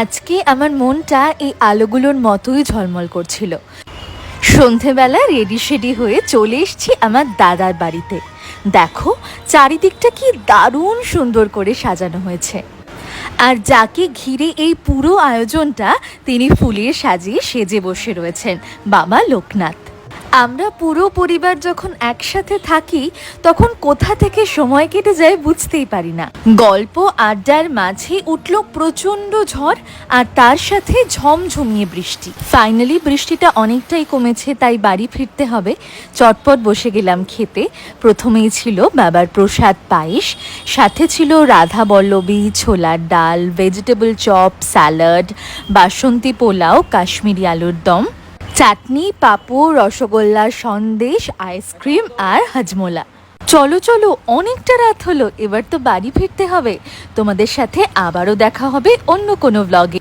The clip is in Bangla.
আজকে আমার মনটা এই আলোগুলোর মতোই ঝলমল করছিল। সন্ধেবেলা রেডি শেডি হয়ে চলে এসেছি আমার দাদার বাড়িতে। দেখো চারিদিকটা কি দারুণ সুন্দর করে সাজানো হয়েছে। আর যাকে ঘিরে এই পুরো আয়োজনটা, তিনি ফুলের সাজিয়ে সেজে বসে রয়েছেন বাবা লোকনাথ। আমরা পুরো পরিবার যখন একসাথে থাকি তখন কোথা থেকে সময় কেটে যায় বুঝতেই পারি না। গল্প আড্ডার মাঝে উঠল প্রচণ্ড ঝড়, আর তার সাথে ঝমঝমিয়ে বৃষ্টি। ফাইনালি বৃষ্টিটা অনেকটাই কমেছে, তাই বাড়ি ফিরতে হবে। চটপট বসে গেলাম খেতে। প্রথমেই ছিল বাবার প্রসাদ পায়েস, সাথে ছিল রাধা বল্লভী, ছোলার ডাল, ভেজিটেবল চপ, স্যালাড, বাসন্তী পোলাও, কাশ্মীরি আলুর দম, চাটনি, পাঁপড়, রসগোল্লা, সন্দেশ, আইসক্রিম আর হাজমোলা। চলো চলো, অনেকটা রাত হলো, এবার তো বাড়ি ফিরতে হবে। তোমাদের সাথে আবারও দেখা হবে অন্য কোনো ব্লগে।